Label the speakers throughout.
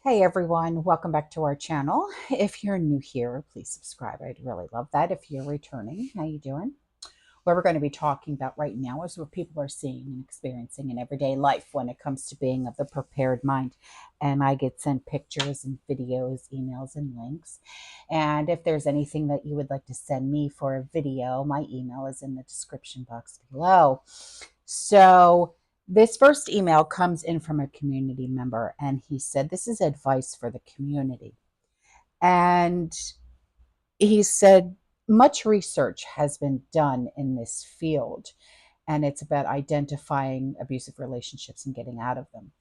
Speaker 1: Hey everyone, welcome back to our channel. If you're new here, please subscribe. I'd really love that. If you're returning, how you doing? What we're going to be talking about right now is what people are seeing and experiencing in everyday life when it comes to being of the prepared mind. And I get sent pictures and videos, emails, and links. And if there's anything that you would like to send me for a video, my email is in the description box below. So this first email comes in from a community member, and he said, this is advice for the community. And he said, much research has been done in this field, and it's about identifying abusive relationships and getting out of them.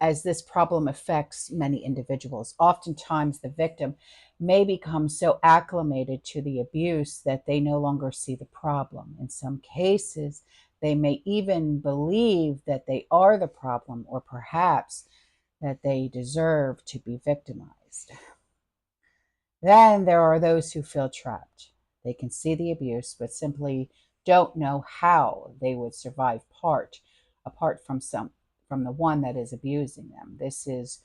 Speaker 1: As this problem affects many individuals, oftentimes the victim may become so acclimated to the abuse that they no longer see the problem. In some cases, they may even believe that they are the problem, or perhaps that they deserve to be victimized. Then there are those who feel trapped. They can see the abuse, but simply don't know how they would survive apart from the one that is abusing them. This is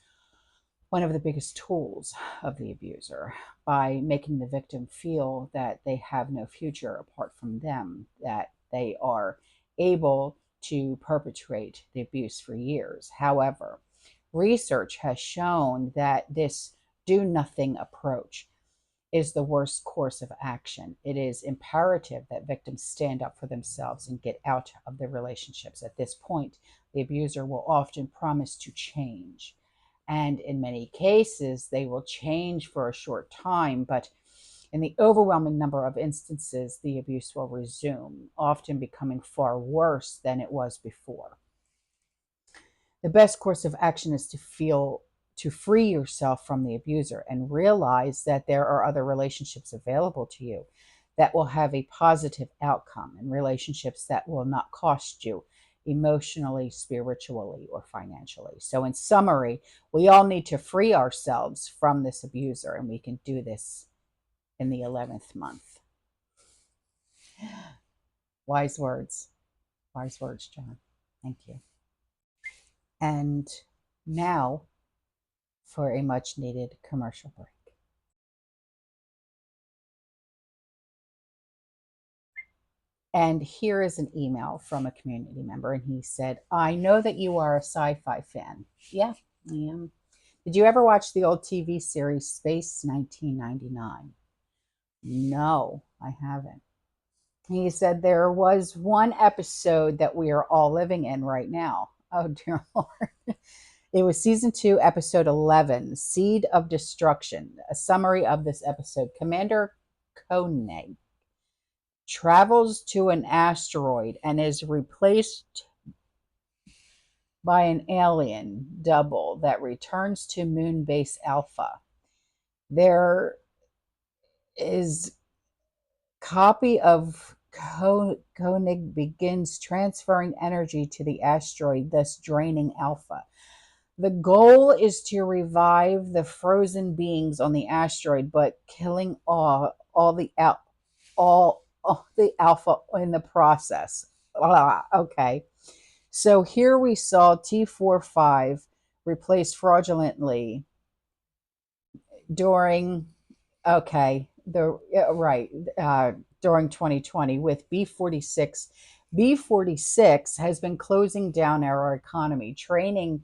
Speaker 1: one of the biggest tools of the abuser, by making the victim feel that they have no future apart from them, that they are able to perpetrate the abuse for years. However, research has shown that this do nothing approach is the worst course of action. It is imperative that victims stand up for themselves and get out of their relationships. At this point, the abuser will often promise to change. And in many cases, they will change for a short time, but in the overwhelming number of instances, the abuse will resume, often becoming far worse than it was before. The best course of action is to free yourself from the abuser and realize that there are other relationships available to you that will have a positive outcome, and relationships that will not cost you emotionally, spiritually, or financially. So in summary, we all need to free ourselves from this abuser, and we can do this in the 11th month. Wise words. Wise words, John. Thank you. And now for a much needed commercial break. And here is an email from a community member, and he said, I know that you are a sci-fi fan. Yeah, I am. Did you ever watch the old TV series Space 1999? No, I haven't. He said there was one episode that we are all living in right now. Oh, dear Lord. It was season 2, episode 11, Seed of Destruction. A summary of this episode: Commander Koenig travels to an asteroid and is replaced by an alien double that returns to Moon Base Alpha. There is copy of Koenig begins transferring energy to the asteroid, thus draining Alpha. The goal is to revive the frozen beings on the asteroid, but killing all the Alpha in the process. Okay. So here we saw T45 replaced fraudulently during, okay, during 2020 with B46. B46 has been closing down our economy, draining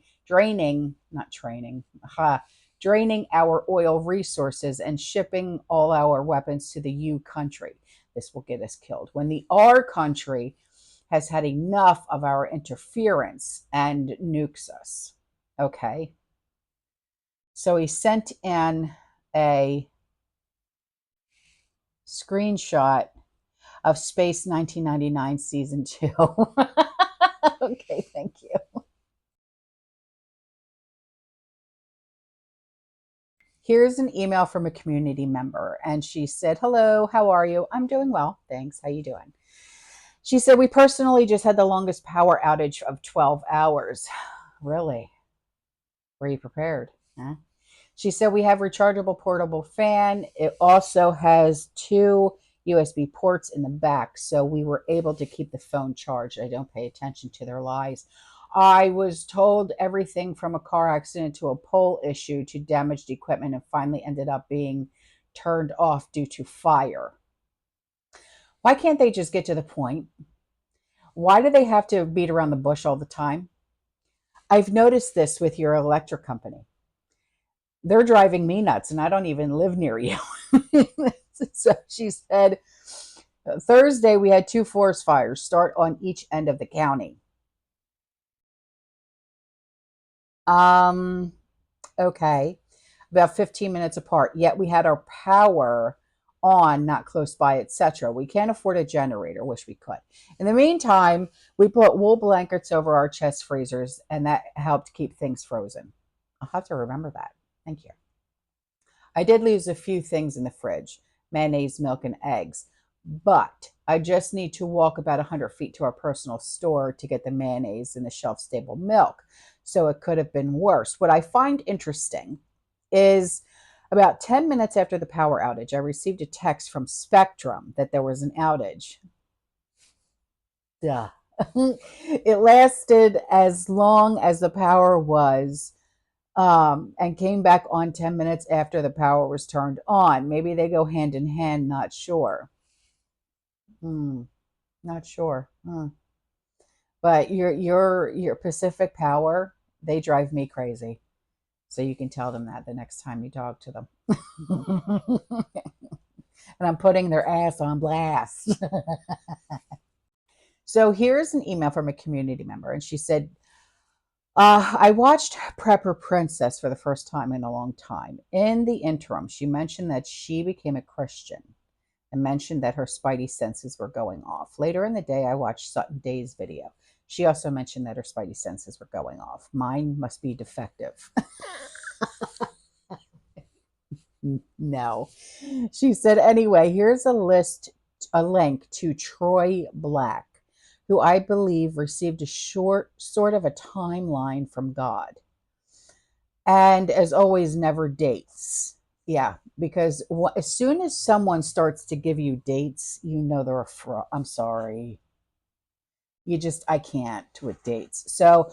Speaker 1: our oil resources and shipping all our weapons to the U country. This will get us killed. When the R country has had enough of our interference and nukes us. Okay. So he sent in a screenshot of Space 1999 season 2. Okay, thank you. Here's an email from a community member, and she said, hello, how are you? I'm doing well, thanks. How you doing? She said, we personally just had the longest power outage of 12 hours. Really? Were you prepared? Huh? She said, we have rechargeable portable fan. It also has 2 USB ports in the back, so we were able to keep the phone charged. I don't pay attention to their lies. I was told everything from a car accident to a pole issue to damaged equipment, and finally ended up being turned off due to fire. Why can't they just get to the point? Why do they have to beat around the bush all the time? I've noticed this with your electric company. They're driving me nuts, and I don't even live near you. So she said, Thursday we had 2 forest fires start on each end of the county. Um, okay, about 15 minutes apart. Yet we had our power on, not close by, etc. We can't afford a generator. Wish we could. In the meantime, we put wool blankets over our chest freezers, and that helped keep things frozen. I'll have to remember that. Thank you. I did lose a few things in the fridge: mayonnaise, milk, and eggs. But I just need to walk about 100 feet to our personal store to get the mayonnaise and the shelf stable milk. So it could have been worse. What I find interesting is about 10 minutes after the power outage, I received a text from Spectrum that there was an outage. Duh. It lasted as long as the power was, and came back on 10 minutes after the power was turned on. Maybe they go hand in hand, not sure. Hmm, not sure. But your Pacific Power, they drive me crazy. So you can tell them that the next time you talk to them. And I'm putting their ass on blast. So here's an email from a community member, and she said, I watched Prepper Princess for the first time in a long time. In the interim, she mentioned that she became a Christian and mentioned that her spidey senses were going off. Later in the day, I watched Sutton Day's video. She also mentioned that her spidey senses were going off. Mine must be defective. No. She said, anyway, here's a link to Troy Black, who I believe received a short sort of a timeline from God. And as always, never dates. Yeah, because as soon as someone starts to give you dates, you know they're a fraud. I'm sorry. I can't with dates. So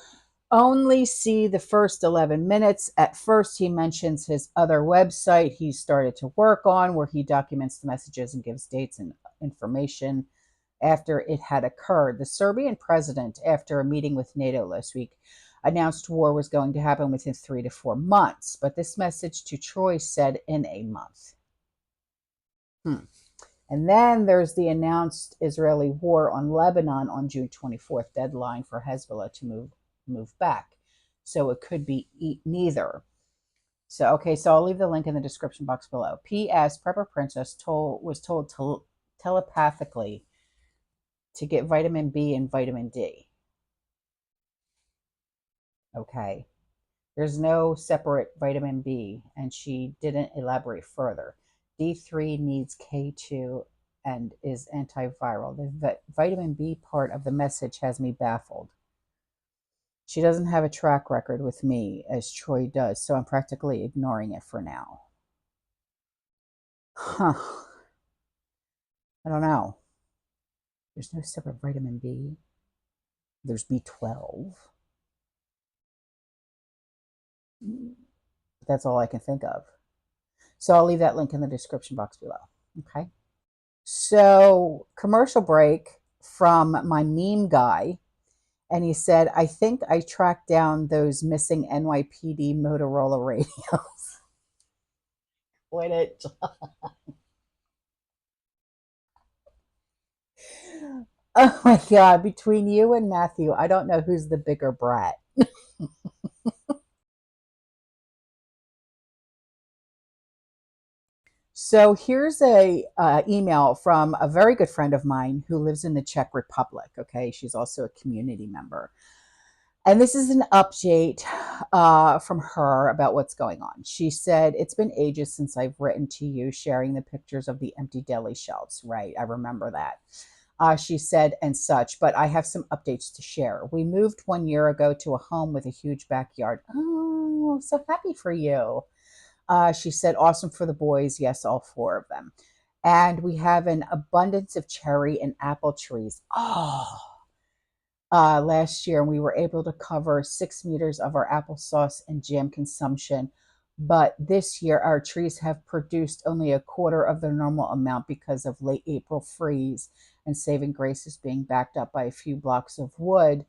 Speaker 1: only see the first 11 minutes. At first, he mentions his other website he started to work on, where he documents the messages and gives dates and information after it had occurred. The Serbian president, after a meeting with NATO last week, announced war was going to happen within 3 to 4 months. But this message to Troy said in a month. And then there's the announced Israeli war on Lebanon on June 24th, deadline for Hezbollah to move back. So it could be neither. So, okay, so I'll leave the link in the description box below. P.S. Prepper Princess was told telepathically to get vitamin B and vitamin D. Okay. There's no separate vitamin B, and she didn't elaborate further. D3 needs K2 and is antiviral. The vitamin B part of the message has me baffled. She doesn't have a track record with me as Troy does, so I'm practically ignoring it for now. Huh. I don't know. There's no separate vitamin B. There's B12. That's all I can think of. So I'll leave that link in the description box below. Okay. So, commercial break from my meme guy. And he said, I think I tracked down those missing NYPD Motorola radios. Quit it. Oh my God. Between you and Matthew, I don't know who's the bigger brat. So here's a email from a very good friend of mine who lives in the Czech Republic. Okay, she's also a community member, and this is an update from her about what's going on. She said, it's been ages since I've written to you sharing the pictures of the empty deli shelves. Right, I remember that. She said, and such, but I have some updates to share. We moved 1 year ago to a home with a huge backyard. Oh, so happy for you. She said, awesome for the boys. Yes, all 4 of them. And we have an abundance of cherry and apple trees. Oh, last year, and we were able to cover 6 meters of our applesauce and jam consumption. But this year, our trees have produced only a quarter of their normal amount because of late April freeze and saving grace is being backed up by a few blocks of woods,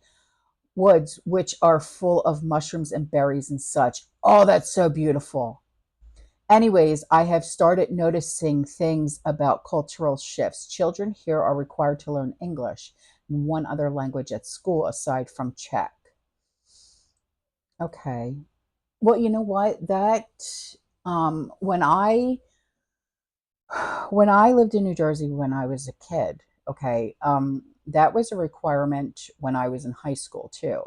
Speaker 1: which are full of mushrooms and berries and such. Oh, that's so beautiful. Anyways, I have started noticing things about cultural shifts. Children here are required to learn English and one other language at school aside from Czech. Okay. Well, you know what? That when I lived in New Jersey when I was a kid, okay, that was a requirement when I was in high school too.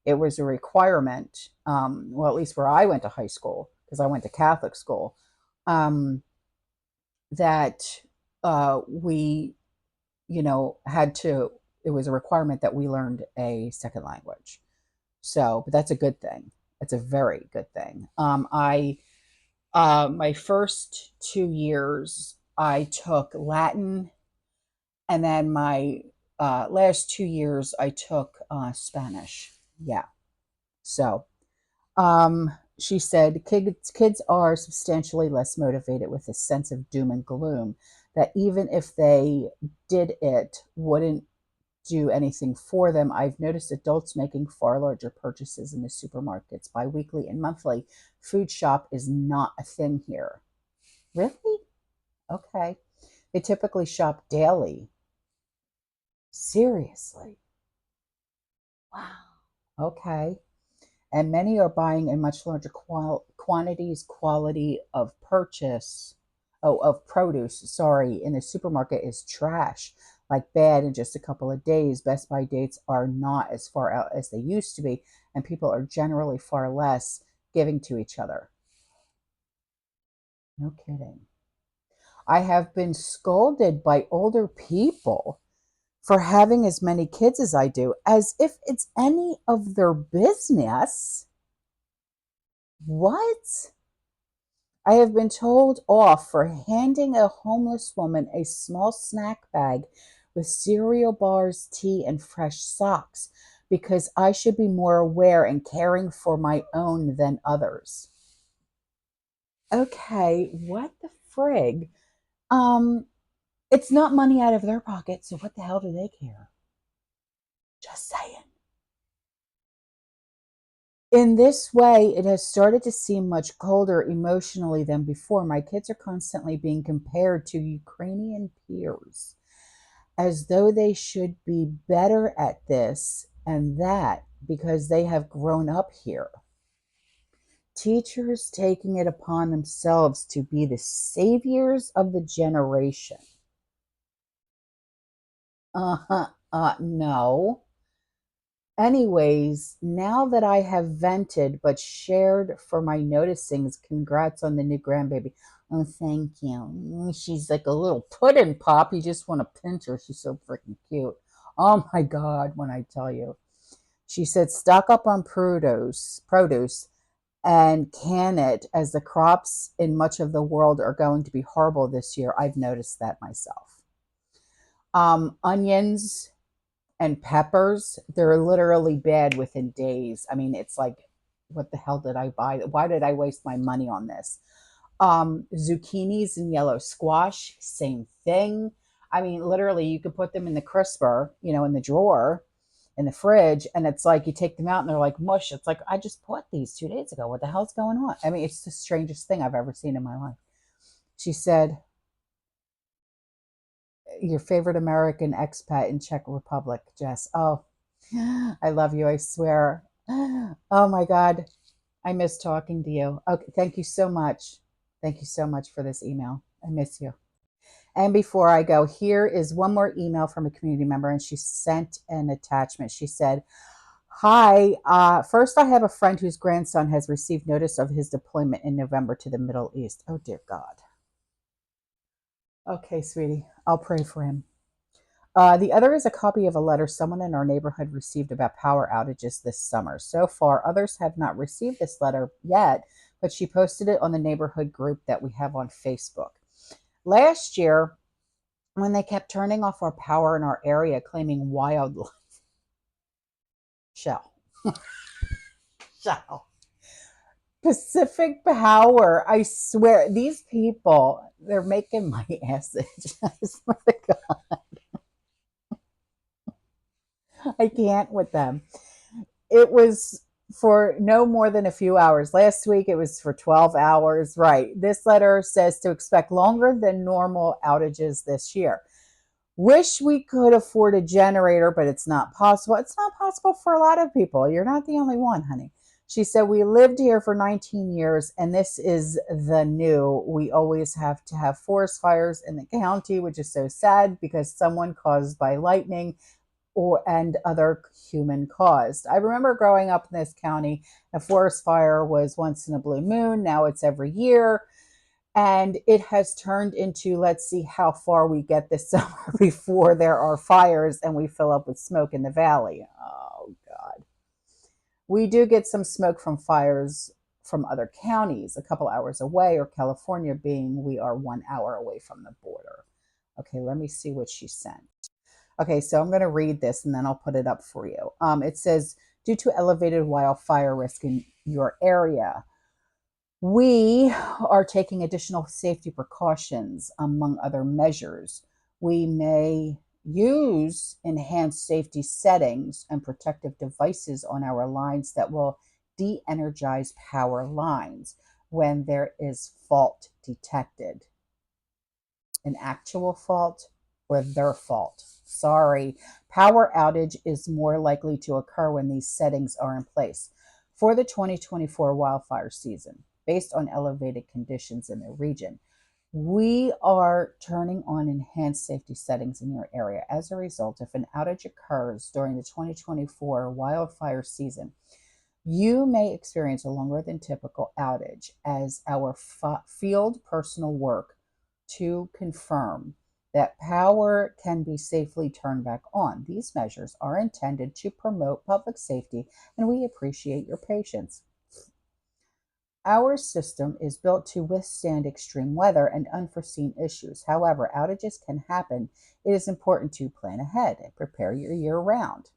Speaker 1: It was a requirement, well, at least where I went to high school, because I went to Catholic school, um, that we, had to, it was a requirement that we learned a second language. So, but that's a good thing. It's a very good thing. My first 2 years, I took Latin, and then my last 2 years, I took Spanish. Yeah. So, she said, kids are substantially less motivated with a sense of doom and gloom that even if they did it, wouldn't do anything for them. I've noticed adults making far larger purchases in the supermarkets biweekly and monthly. Food shop is not a thing here. Really? Okay. They typically shop daily. Seriously? Wow. Okay. And many are buying in much larger quantities, quality of purchase, of produce, sorry, in the supermarket is trash, like bad in just a couple of days. Best by dates are not as far out as they used to be, and people are generally far less giving to each other. No kidding. I have been scolded by older people for having as many kids as I do, as if it's any of their business. What? I have been told off for handing a homeless woman a small snack bag with cereal bars, tea, and fresh socks because I should be more aware and caring for my own than others. Okay, what the frig? Um, it's not money out of their pocket, so what the hell do they care? Just saying. In this way, it has started to seem much colder emotionally than before. My kids are constantly being compared to Ukrainian peers as though they should be better at this and that because they have grown up here. Teachers taking it upon themselves to be the saviors of the generation. No. Anyways, now that I have vented but shared for my noticings, congrats on the new grandbaby. Oh, thank you. She's like a little pudding pop. You just want to pinch her. She's so freaking cute. Oh my God, when I tell you. She said, stock up on produce and can it, as the crops in much of the world are going to be horrible this year. I've noticed that myself. Onions and peppers, they're literally bad within days. I mean, it's like, what the hell did I buy? Why did I waste my money on this? Zucchinis and yellow squash, same thing. I mean, literally, you could put them in the crisper, in the drawer, in the fridge, and it's like you take them out and they're like mush. It's like, I just bought these 2 days ago. What the hell's going on? I mean, it's the strangest thing I've ever seen in my life. She said, your favorite American expat in Czech Republic, Jess. Oh, I love you, I swear. Oh my God. I miss talking to you. Okay, thank you so much. Thank you so much for this email. I miss you. And before I go, here is one more email from a community member, and she sent an attachment. She said, hi, first I have a friend whose grandson has received notice of his deployment in November to the Middle East. Oh, dear God. Okay, sweetie, I'll pray for him. The other is a copy of a letter someone in our neighborhood received about power outages this summer. So far, others have not received this letter yet, but she posted it on the neighborhood group that we have on Facebook. Last year, when they kept turning off our power in our area, claiming wildlife, Shell. Shell. Pacific Power. I swear, these people, they're making my ass itch. I swear to God, I can't with them. It was for no more than a few hours. Last week, it was for 12 hours. Right. This letter says to expect longer than normal outages this year. Wish we could afford a generator, but it's not possible. It's not possible for a lot of people. You're not the only one, honey. She said, we lived here for 19 years, and this is the new. We always have to have forest fires in the county, which is so sad because someone caused by lightning and other human caused. I remember growing up in this county, a forest fire was once in a blue moon. Now it's every year. And it has turned into, let's see how far we get this summer before there are fires and we fill up with smoke in the valley. Oh, God. We do get some smoke from fires from other counties a couple hours away, or California being we are 1 hour away from the border. Okay, let me see what she sent. Okay, so I'm going to read this and then I'll put it up for you. It says, due to elevated wildfire risk in your area, we are taking additional safety precautions, among other measures. We may use enhanced safety settings and protective devices on our lines that will de-energize power lines when there is fault detected. An actual fault or their fault. Sorry. Power outage is more likely to occur when these settings are in place. For the 2024 wildfire season, based on elevated conditions in the region, we are turning on enhanced safety settings in your area. As a result, if an outage occurs during the 2024 wildfire season, you may experience a longer than typical outage as our field personnel work to confirm that power can be safely turned back on. These measures are intended to promote public safety, and we appreciate your patience. Our system is built to withstand extreme weather and unforeseen issues. However, outages can happen. It is important to plan ahead and prepare your year round.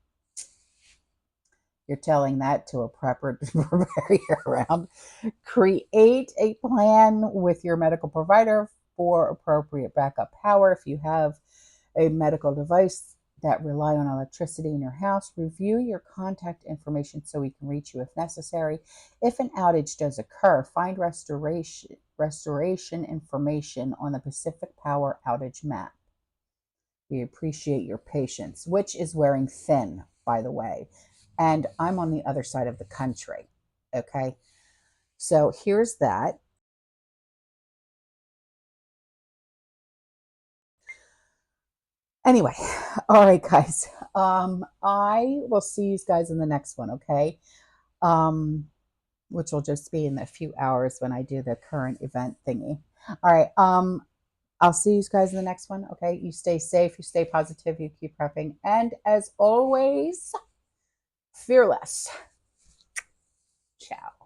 Speaker 1: You're telling that to a prepper to prepare year round. Create a plan with your medical provider for appropriate backup power. If you have a medical device that rely on electricity in your house, review your contact information so we can reach you if necessary. If an outage does occur, find restoration information on the Pacific Power outage map. We appreciate your patience, which is wearing thin, by the way. And I'm on the other side of the country. Okay. So here's that. Anyway, all right, guys. I will see you guys in the next one, okay? Which will just be in a few hours when I do the current event thingy. All right. I'll see you guys in the next one. Okay. You stay safe, you stay positive, you keep prepping, and as always, fearless. Ciao.